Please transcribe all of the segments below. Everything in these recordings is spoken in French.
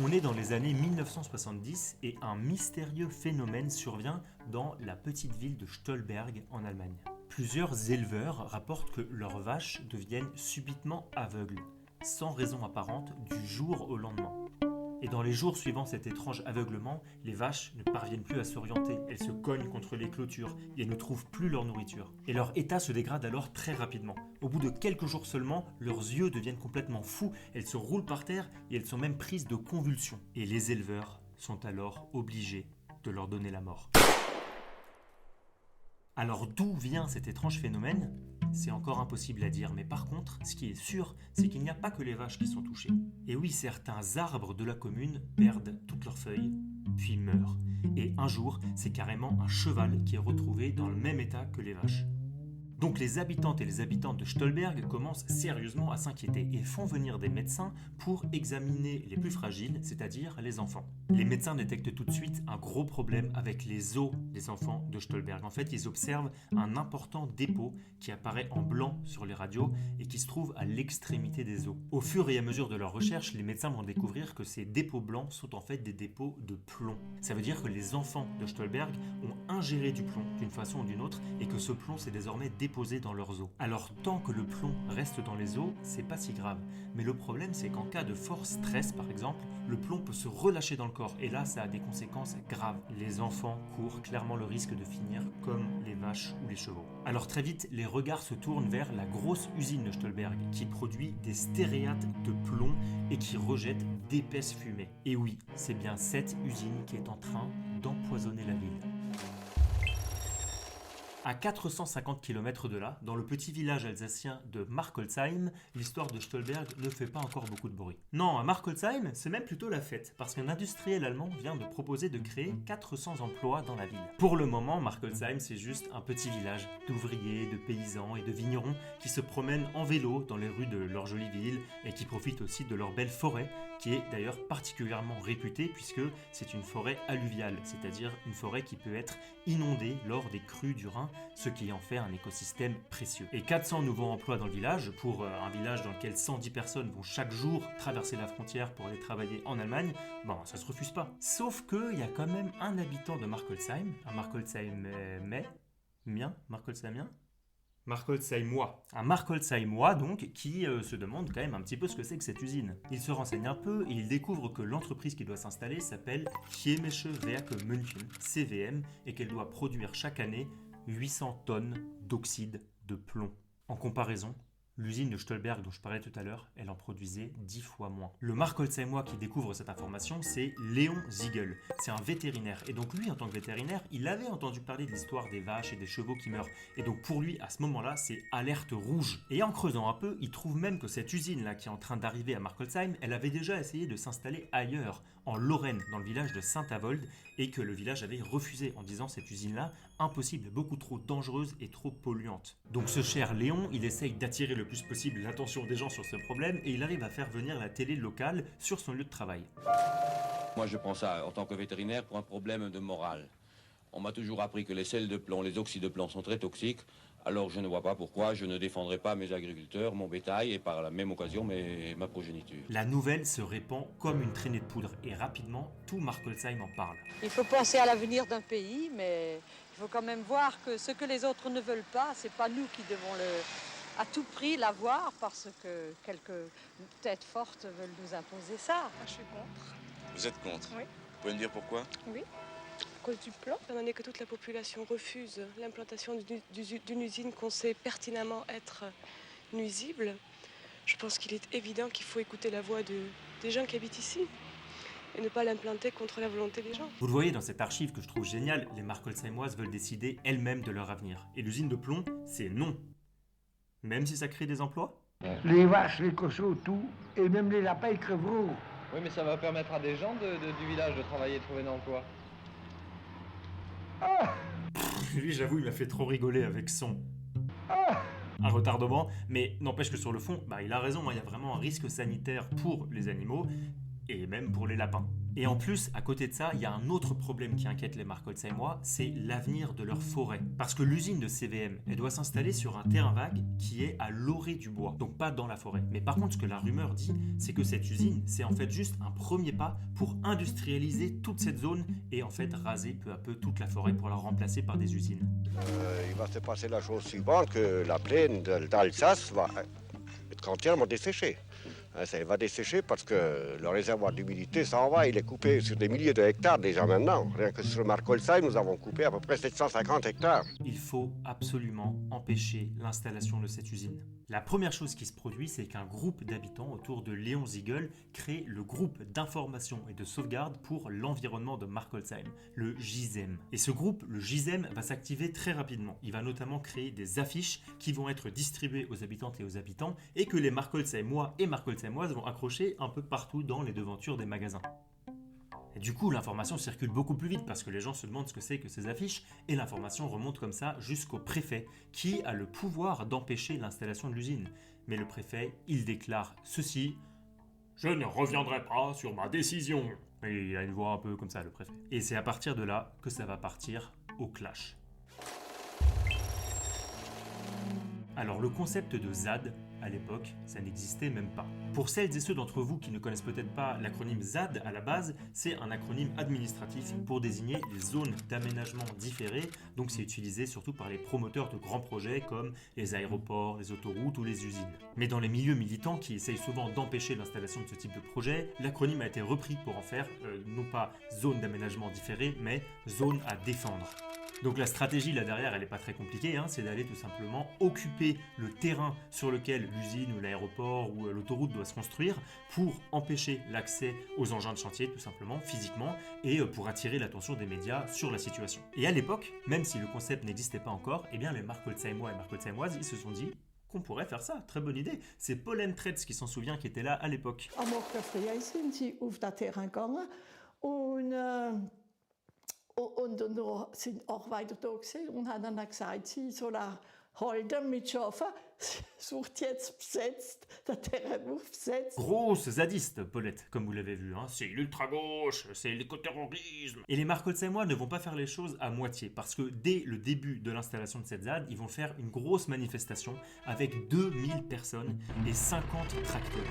On est dans les années 1970 et un mystérieux phénomène survient dans la petite ville de Stolberg en Allemagne. Plusieurs éleveurs rapportent que leurs vaches deviennent subitement aveugles, sans raison apparente, du jour au lendemain. Et dans les jours suivant cet étrange aveuglement, les vaches ne parviennent plus à s'orienter, elles se cognent contre les clôtures et elles ne trouvent plus leur nourriture. Et leur état se dégrade alors très rapidement. Au bout de quelques jours seulement, leurs yeux deviennent complètement fous, elles se roulent par terre et elles sont même prises de convulsions. Et les éleveurs sont alors obligés de leur donner la mort. Alors d'où vient cet étrange phénomène ? C'est encore impossible à dire, mais par contre, ce qui est sûr, c'est qu'il n'y a pas que les vaches qui sont touchées. Et oui, certains arbres de la commune perdent toutes leurs feuilles, puis meurent. Et un jour, c'est carrément un cheval qui est retrouvé dans le même état que les vaches. Donc les habitantes et les habitants de Stolberg commencent sérieusement à s'inquiéter et font venir des médecins pour examiner les plus fragiles, c'est-à-dire les enfants. Les médecins détectent tout de suite un gros problème avec les os des enfants de Stolberg. En fait, ils observent un important dépôt qui apparaît en blanc sur les radios et qui se trouve à l'extrémité des os. Au fur et à mesure de leurs recherches, les médecins vont découvrir que ces dépôts blancs sont en fait des dépôts de plomb. Ça veut dire que les enfants de Stolberg ont ingéré du plomb d'une façon ou d'une autre et que ce plomb s'est désormais déposé dans leurs os. Alors tant que le plomb reste dans les os, c'est pas si grave. Mais le problème, c'est qu'en cas de fort stress par exemple, le plomb peut se relâcher dans le corps et là ça a des conséquences graves. Les enfants courent clairement le risque de finir comme les vaches ou les chevaux. Alors très vite, les regards se tournent vers la grosse usine de Stolberg qui produit des stéréates de plomb et qui rejette d'épaisses fumées. Et oui, c'est bien cette usine qui est en train d'empoisonner la ville. À 450 km de là, dans le petit village alsacien de Markolsheim, l'histoire de Stolberg ne fait pas encore beaucoup de bruit. Non, à Markolsheim, c'est même plutôt la fête, parce qu'un industriel allemand vient de proposer de créer 400 emplois dans la ville. Pour le moment, Markolsheim, c'est juste un petit village d'ouvriers, de paysans et de vignerons qui se promènent en vélo dans les rues de leur jolie ville et qui profitent aussi de leur belle forêt, qui est d'ailleurs particulièrement réputée puisque c'est une forêt alluviale, c'est-à-dire une forêt qui peut être inondée lors des crues du Rhin, ce qui en fait un écosystème précieux. Et 400 nouveaux emplois dans le village, pour un village dans lequel 110 personnes vont chaque jour traverser la frontière pour aller travailler en Allemagne, bon, ça se refuse pas. Sauf qu'il y a quand même un habitant de Markolsheim, un Markolsheimois donc, qui se demande quand même un petit peu ce que c'est que cette usine. Il se renseigne un peu et il découvre que l'entreprise qui doit s'installer s'appelle Chemische Werke München, CVM, et qu'elle doit produire chaque année 800 tonnes d'oxyde de plomb. En comparaison, l'usine de Stolberg dont je parlais tout à l'heure, elle en produisait 10 fois moins. Le Markolsheimois qui découvre cette information, c'est Léon Ziegel. C'est un vétérinaire. Et donc lui, en tant que vétérinaire, il avait entendu parler de l'histoire des vaches et des chevaux qui meurent. Et donc pour lui, à ce moment-là, c'est alerte rouge. Et en creusant un peu, il trouve même que cette usine-là qui est en train d'arriver à Markolsheim, elle avait déjà essayé de s'installer ailleurs, en Lorraine, dans le village de Saint-Avold, et que le village avait refusé en disant cette usine-là, impossible, beaucoup trop dangereuse et trop polluante. Donc ce cher Léon, il essaye d'attirer le plus possible l'attention des gens sur ce problème et il arrive à faire venir la télé locale sur son lieu de travail. Moi je prends ça en tant que vétérinaire pour un problème de morale. On m'a toujours appris que les sels de plomb, les oxydes de plomb sont très toxiques, alors je ne vois pas pourquoi je ne défendrai pas mes agriculteurs, mon bétail et par la même occasion ma progéniture. La nouvelle se répand comme une traînée de poudre et rapidement tout Markolsheim en parle. Il faut penser à l'avenir d'un pays, mais il faut quand même voir que ce que les autres ne veulent pas, c'est pas nous qui devons à tout prix l'avoir parce que quelques têtes fortes veulent nous imposer ça. Moi, je suis contre. Vous êtes contre? Oui. Vous pouvez me dire pourquoi? Oui. À cause du plomb. Étant donné que toute la population refuse l'implantation d'une usine qu'on sait pertinemment être nuisible, je pense qu'il est évident qu'il faut écouter la voix des gens qui habitent ici et ne pas l'implanter contre la volonté des gens. Vous le voyez dans cette archive que je trouve géniale, les Markolsheimoises veulent décider elles-mêmes de leur avenir. Et l'usine de plomb, c'est non. Même si ça crée des emplois? Les vaches, les cochons, tout, et même les lapins, ils crèveront. Oui, mais ça va permettre à des gens du village de travailler et de trouver un emploi. Lui, j'avoue, il m'a fait trop rigoler avec son un retardement, mais n'empêche que sur le fond, il a raison, il y a vraiment un risque sanitaire pour les animaux et même pour les lapins. Et en plus, à côté de ça, il y a un autre problème qui inquiète les Markholzheimois, c'est l'avenir de leur forêt. Parce que l'usine de CVM, elle doit s'installer sur un terrain vague qui est à l'orée du bois, donc pas dans la forêt. Mais par contre, ce que la rumeur dit, c'est que cette usine, c'est en fait juste un premier pas pour industrialiser toute cette zone et en fait raser peu à peu toute la forêt pour la remplacer par des usines. Il va se passer la chose suivante, que la plaine d'Alsace va être entièrement desséchée. Ça va dessécher parce que le réservoir d'humidité s'en va, il est coupé sur des milliers de hectares déjà maintenant. Rien que sur le Markholzheim, nous avons coupé à peu près 750 hectares. Il faut absolument empêcher l'installation de cette usine. La première chose qui se produit, c'est qu'un groupe d'habitants autour de Léon Ziegel crée le groupe d'information et de sauvegarde pour l'environnement de Markholzheim, le GISEM. Et ce groupe, le GISEM, va s'activer très rapidement. Il va notamment créer des affiches qui vont être distribuées aux habitantes et aux habitants et que les Markholzheimois et Markholzheimoises vont accrocher un peu partout dans les devantures des magasins. Et du coup, l'information circule beaucoup plus vite parce que les gens se demandent ce que c'est que ces affiches et l'information remonte comme ça jusqu'au préfet qui a le pouvoir d'empêcher l'installation de l'usine. Mais le préfet, il déclare ceci: « Je ne reviendrai pas sur ma décision ». Et il a une voix un peu comme ça, le préfet. Et c'est à partir de là que ça va partir au clash. Alors le concept de ZAD, à l'époque, ça n'existait même pas. Pour celles et ceux d'entre vous qui ne connaissent peut-être pas l'acronyme ZAD à la base, c'est un acronyme administratif pour désigner les zones d'aménagement différées, donc c'est utilisé surtout par les promoteurs de grands projets comme les aéroports, les autoroutes ou les usines. Mais dans les milieux militants qui essayent souvent d'empêcher l'installation de ce type de projet, l'acronyme a été repris pour en faire non pas zone d'aménagement différée, mais zone à défendre. Donc la stratégie là derrière, elle n'est pas très compliquée, c'est d'aller tout simplement occuper le terrain sur lequel l'usine ou l'aéroport ou l'autoroute doit se construire pour empêcher l'accès aux engins de chantier tout simplement, physiquement, et pour attirer l'attention des médias sur la situation. Et à l'époque, même si le concept n'existait pas encore, eh bien les Markholzheimois et Markholzheimoises, ils se sont dit qu'on pourrait faire ça, très bonne idée. C'est Paul Tretz qui s'en souvient qui était là à l'époque. Am 8. April sind sie auf das Terrain gegangen und dann sind auch weiter da gewesen und haben dann gesagt, sie soll halten mit Schafen. Sucht jetzt besetzt, der Terrain besetzt. Grosse zadiste, Paulette, comme vous l'avez vu. C'est l'ultra-gauche, c'est l'écoterrorisme. Et les Markholzheimois ne vont pas faire les choses à moitié, parce que dès le début de l'installation de cette ZAD, ils vont faire une grosse manifestation avec 2000 personnes et 50 tracteurs.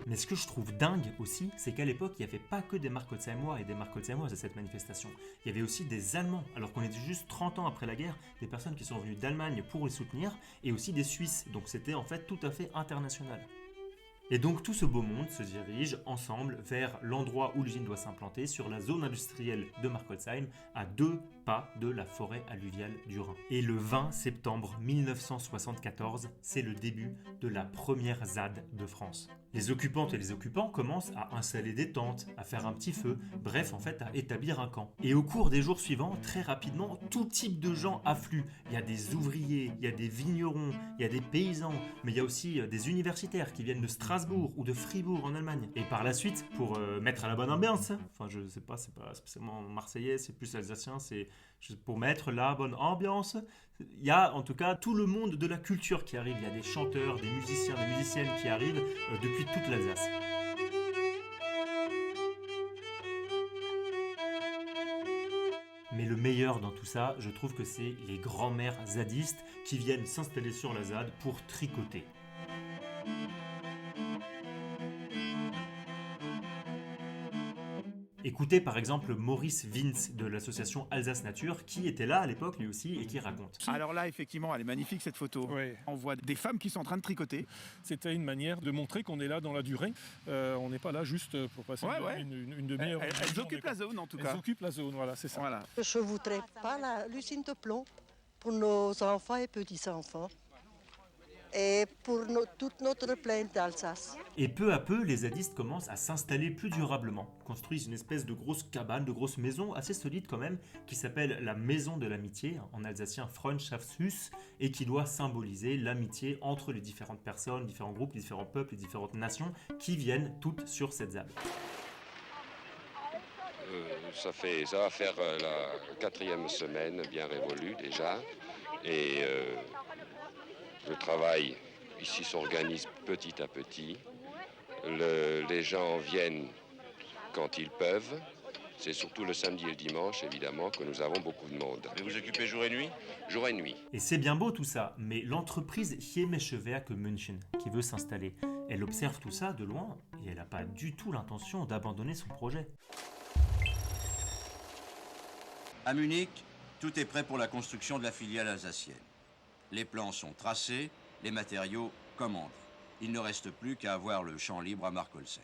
Mais ce que je trouve dingue aussi, c'est qu'à l'époque, il n'y avait pas que des Markholzheimois et des Markholzheimoises à cette manifestation. Il y avait aussi des Allemands, alors qu'on était juste 30 ans après la guerre, des personnes qui sont venues d'Allemagne pour les soutenir, et aussi des Suisses, donc c'était en fait tout à fait international. Et donc tout ce beau monde se dirige ensemble vers l'endroit où l'usine doit s'implanter, sur la zone industrielle de Markholzheim, à 2 pas de la forêt alluviale du Rhin. Et le 20 septembre 1974, c'est le début de la première ZAD de France. Les occupantes et les occupants commencent à installer des tentes, à faire un petit feu, bref en fait à établir un camp. Et au cours des jours suivants, très rapidement, tout type de gens affluent. Il y a des ouvriers, il y a des vignerons, il y a des paysans, mais il y a aussi des universitaires qui viennent de Strasbourg ou de Fribourg en Allemagne. Et par la suite, pour mettre à la bonne ambiance, enfin je sais pas, c'est pas spécialement marseillais, c'est plus alsacien, c'est pour mettre la bonne ambiance, il y a en tout cas tout le monde de la culture qui arrive. Il y a des chanteurs, des musiciens, des musiciennes qui arrivent depuis toute l'Alsace. Mais le meilleur dans tout ça, je trouve que c'est les grands-mères zadistes qui viennent s'installer sur la ZAD pour tricoter. Écoutez par exemple Maurice Vince de l'association Alsace Nature qui était là à l'époque lui aussi et qui raconte. Alors là effectivement elle est magnifique cette photo. Oui. On voit des femmes qui sont en train de tricoter. C'était une manière de montrer qu'on est là dans la durée. On n'est pas là juste pour passer une demi-heure. Elles occupent la zone en tout cas. Elles occupent la zone, voilà, c'est ça. Voilà. Je ne voudrais pas l'usine de plomb pour nos enfants et petits-enfants. Et pour toute notre plaine d'Alsace. Et peu à peu, les zadistes commencent à s'installer plus durablement, construisent une espèce de grosse cabane, de grosse maison assez solide quand même, qui s'appelle la Maison de l'Amitié, en alsacien Freundschaftshus, et qui doit symboliser l'amitié entre les différentes personnes, différents groupes, les différents peuples, les différentes nations, qui viennent toutes sur cette ZAD. Ça va faire la 4e semaine bien révolue déjà, et le travail ici s'organise petit à petit. Les gens viennent quand ils peuvent. C'est surtout le samedi et le dimanche, évidemment, que nous avons beaucoup de monde. Mais vous occupez jour et nuit? Jour et nuit. Et c'est bien beau tout ça, mais l'entreprise Chemische Werke München, qui veut s'installer, elle observe tout ça de loin et elle n'a pas du tout l'intention d'abandonner son projet. À Munich, tout est prêt pour la construction de la filiale alsacienne. Les plans sont tracés, les matériaux commandés. Il ne reste plus qu'à avoir le champ libre à Markolsheim.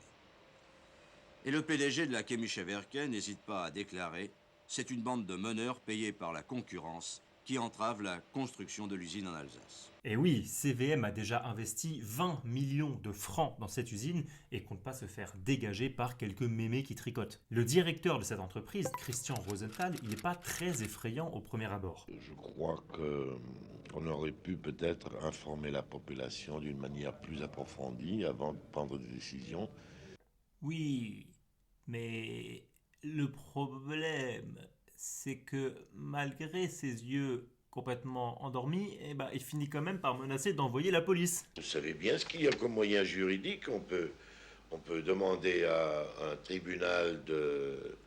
Et le PDG de la Chemische Werke n'hésite pas à déclarer « C'est une bande de meneurs payés par la concurrence qui entrave la construction de l'usine en Alsace ». Et oui, CVM a déjà investi 20 millions de francs dans cette usine et compte pas se faire dégager par quelques mémés qui tricotent. Le directeur de cette entreprise, Christian Rosenthal, il n'est pas très effrayant au premier abord. Je crois qu'on aurait pu peut-être informer la population d'une manière plus approfondie avant de prendre des décisions. Oui, mais le problème, c'est que malgré ses yeux complètement endormi, il finit quand même par menacer d'envoyer la police. Vous savez bien ce qu'il y a comme moyen juridique. On peut demander à un tribunal de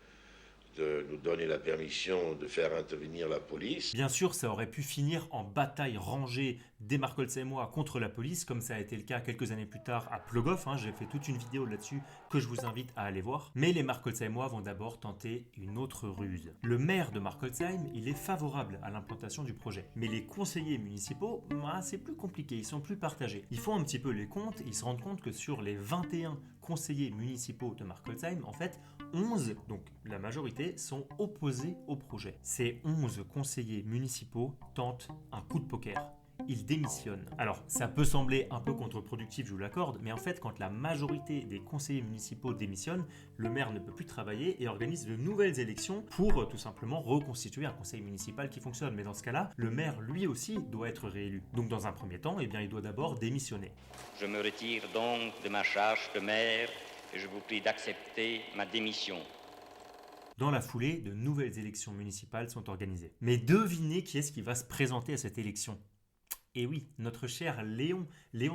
nous donner la permission de faire intervenir la police. Bien sûr, ça aurait pu finir en bataille rangée des Markolsheimer contre la police, comme ça a été le cas quelques années plus tard à Plogoff. J'ai fait toute une vidéo là-dessus que je vous invite à aller voir. Mais les Markolsheimer vont d'abord tenter une autre ruse. Le maire de Markolsheim, il est favorable à l'implantation du projet. Mais les conseillers municipaux, c'est plus compliqué, ils sont plus partagés. Ils font un petit peu les comptes et ils se rendent compte que sur les 21 conseillers municipaux de Markolsheim, en fait, 11, donc la majorité, sont opposés au projet. Ces 11 conseillers municipaux tentent un coup de poker. Ils démissionnent. Alors, ça peut sembler un peu contre-productif, je vous l'accorde, mais en fait, quand la majorité des conseillers municipaux démissionnent, le maire ne peut plus travailler et organise de nouvelles élections pour tout simplement reconstituer un conseil municipal qui fonctionne. Mais dans ce cas-là, le maire, lui aussi, doit être réélu. Donc, dans un premier temps, il doit d'abord démissionner. Je me retire donc de ma charge de maire et je vous prie d'accepter ma démission. Dans la foulée, de nouvelles élections municipales sont organisées. Mais devinez qui est-ce qui va se présenter à cette élection ? Et oui, notre cher Léon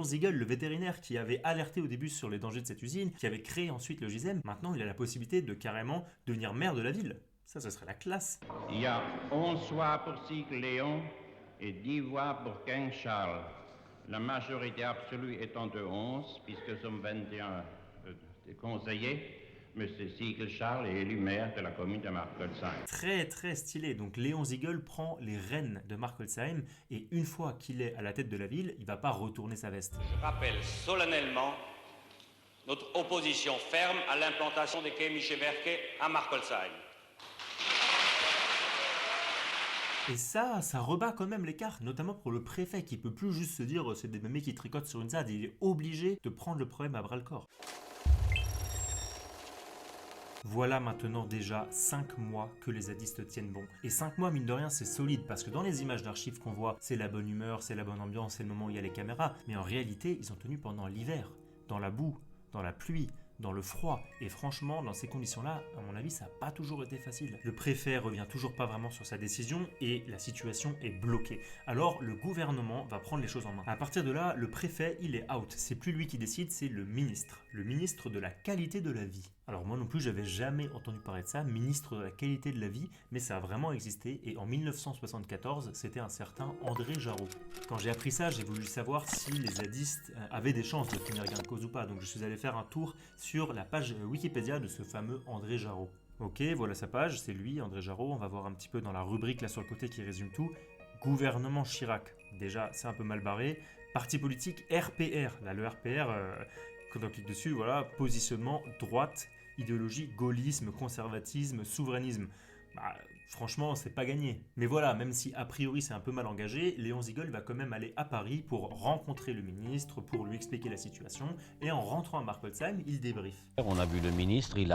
Ziegel, le vétérinaire qui avait alerté au début sur les dangers de cette usine, qui avait créé ensuite le GISEM, maintenant il a la possibilité de carrément devenir maire de la ville. Ça, ce serait la classe. Il y a 11 voix pour Ziegel Léon et 10 voix pour King Charles. La majorité absolue étant de 11, puisque nous sommes 21 conseillers. Monsieur Ziegel Charles est élu maire de la commune de Markolsheim. Très très stylé. Donc Léon Ziegel prend les rênes de Markolsheim et une fois qu'il est à la tête de la ville, il ne va pas retourner sa veste. Je rappelle solennellement notre opposition ferme à l'implantation des Chemische Werke à Markolsheim. Et ça rebat quand même les cartes, notamment pour le préfet qui peut plus juste se dire c'est des mémés qui tricotent sur une ZAD. Il est obligé de prendre le problème à bras le corps. Voilà maintenant déjà 5 mois que les zadistes tiennent bon. Et 5 mois, mine de rien, c'est solide parce que dans les images d'archives qu'on voit, c'est la bonne humeur, c'est la bonne ambiance, c'est le moment où il y a les caméras. Mais en réalité, ils ont tenu pendant l'hiver, dans la boue, dans la pluie, dans le froid. Et franchement, dans ces conditions-là, à mon avis, ça n'a pas toujours été facile. Le préfet revient toujours pas vraiment sur sa décision et la situation est bloquée. Alors, le gouvernement va prendre les choses en main. À partir de là, le préfet, il est out. C'est plus lui qui décide, c'est le ministre de la qualité de la vie. Alors moi non plus, j'avais jamais entendu parler de ça, ministre de la qualité de la vie, mais ça a vraiment existé et en 1974, c'était un certain André Jarreau. Quand j'ai appris ça, j'ai voulu savoir si les zadistes avaient des chances de finir gain de cause ou pas, donc je suis allé faire un tour sur la page Wikipédia de ce fameux André Jarreau. Ok, voilà sa page, c'est lui, André Jarreau, on va voir un petit peu dans la rubrique là sur le côté qui résume tout. Gouvernement Chirac, déjà c'est un peu mal barré. Parti politique RPR, là le RPR... Quand on clique dessus, voilà, positionnement droite, idéologie, gaullisme, conservatisme, souverainisme. Franchement, c'est pas gagné. Mais voilà, même si a priori c'est un peu mal engagé, Léon Ziegel va quand même aller à Paris pour rencontrer le ministre, pour lui expliquer la situation, et en rentrant à Markolsheim, il débriefe. On a vu le ministre, il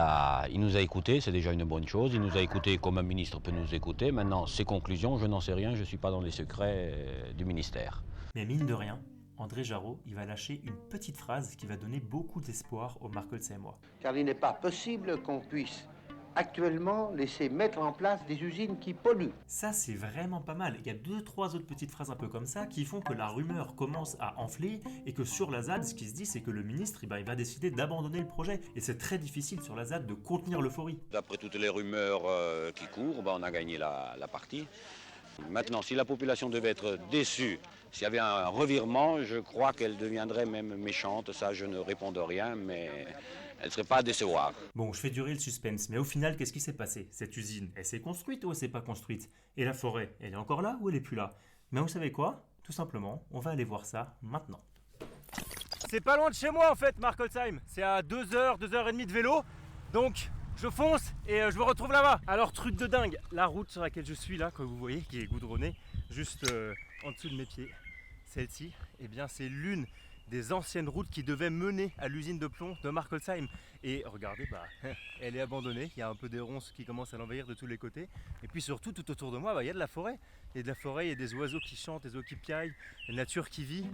nous a écoutés, c'est déjà une bonne chose. Il nous a écoutés comme un ministre peut nous écouter. Maintenant, ses conclusions, je n'en sais rien, je ne suis pas dans les secrets du ministère. Mais mine de rien, André Jarreau, il va lâcher une petite phrase qui va donner beaucoup d'espoir aux Markolsheimer. Car il n'est pas possible qu'on puisse actuellement laisser mettre en place des usines qui polluent. Ça, c'est vraiment pas mal. Il y a 2-3 autres petites phrases un peu comme ça qui font que la rumeur commence à enfler et que sur la ZAD, ce qui se dit, c'est que le ministre, il va décider d'abandonner le projet. Et c'est très difficile sur la ZAD de contenir l'euphorie. D'après toutes les rumeurs qui courent, on a gagné la partie. Maintenant, si la population devait être déçue, s'il y avait un revirement, je crois qu'elle deviendrait même méchante. Ça, je ne réponds de rien, mais elle ne serait pas à décevoir. Bon, je fais durer le suspense, mais au final, qu'est-ce qui s'est passé? Cette usine, elle s'est construite ou elle s'est pas construite? Et la forêt, elle est encore là ou elle est plus là? Mais vous savez quoi? Tout simplement, on va aller voir ça maintenant. C'est pas loin de chez moi en fait, Markolsheim. C'est à 2h, 2h30 de vélo. Donc, je fonce et je me retrouve là-bas. Alors, truc de dingue, la route sur laquelle je suis là, que vous voyez, qui est goudronnée, juste en dessous de mes pieds, celle-ci, eh bien c'est l'une des anciennes routes qui devaient mener à l'usine de plomb de Markolsheim. Et regardez, elle est abandonnée, il y a un peu des ronces qui commencent à l'envahir de tous les côtés. Et puis surtout, tout autour de moi, il y a de la forêt. Il y a de la forêt, il y a des oiseaux qui chantent, des oiseaux qui piaillent, la nature qui vit.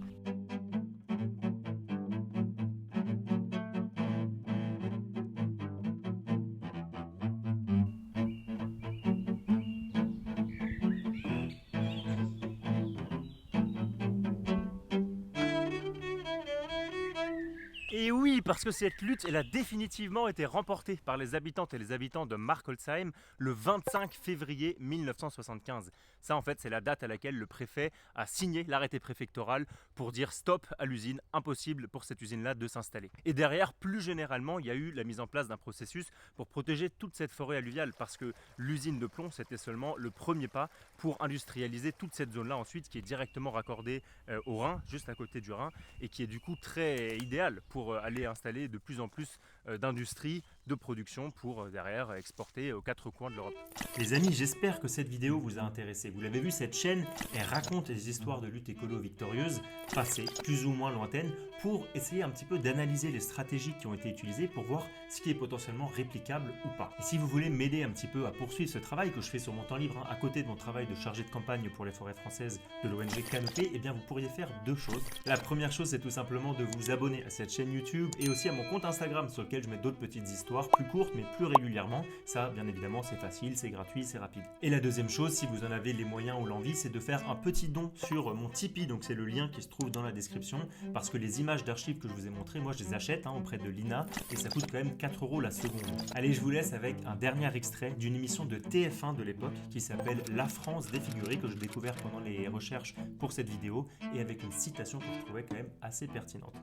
Et oui, parce que cette lutte, elle a définitivement été remportée par les habitantes et les habitants de Markolsheim le 25 février 1975. Ça, en fait, c'est la date à laquelle le préfet a signé l'arrêté préfectoral pour dire stop à l'usine, impossible pour cette usine-là de s'installer. Et derrière, plus généralement, il y a eu la mise en place d'un processus pour protéger toute cette forêt alluviale, parce que l'usine de plomb, c'était seulement le premier pas pour industrialiser toute cette zone-là ensuite, qui est directement raccordée au Rhin, juste à côté du Rhin, et qui est du coup très idéal pour aller installer de plus en plus d'industries, de production pour derrière exporter aux 4 coins de l'Europe. Les amis, j'espère que cette vidéo vous a intéressé. Vous l'avez vu, cette chaîne, elle raconte des histoires de lutte écolo victorieuse, passées, plus ou moins lointaines, pour essayer un petit peu d'analyser les stratégies qui ont été utilisées pour voir ce qui est potentiellement réplicable ou pas. Et si vous voulez m'aider un petit peu à poursuivre ce travail que je fais sur mon temps libre, à côté de mon travail de chargé de campagne pour les forêts françaises de l'ONG Canopée, eh bien vous pourriez faire 2 choses. La première chose, c'est tout simplement de vous abonner à cette chaîne YouTube et aussi à mon compte Instagram sur lequel je mets d'autres petites histoires plus courtes mais plus régulièrement. Ça, bien évidemment, c'est facile, c'est gratuit, c'est rapide. Et la deuxième chose, si vous en avez les moyens ou l'envie, c'est de faire un petit don sur mon Tipeee. Donc c'est le lien qui se trouve dans la description, parce que les images d'archives que je vous ai montrées, moi je les achète auprès de l'INA et ça coûte quand même 4 € la seconde. Allez, je vous laisse avec un dernier extrait d'une émission de TF1 de l'époque qui s'appelle La France défigurée, que j'ai découvert pendant les recherches pour cette vidéo, et avec une citation que je trouvais quand même assez pertinente.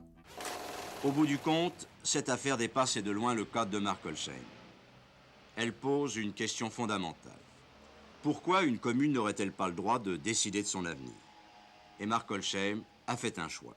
Au bout du compte, cette affaire dépasse et de loin le cadre de Markolsheim. Elle pose une question fondamentale. Pourquoi une commune n'aurait-elle pas le droit de décider de son avenir? Et Markolsheim a fait un choix.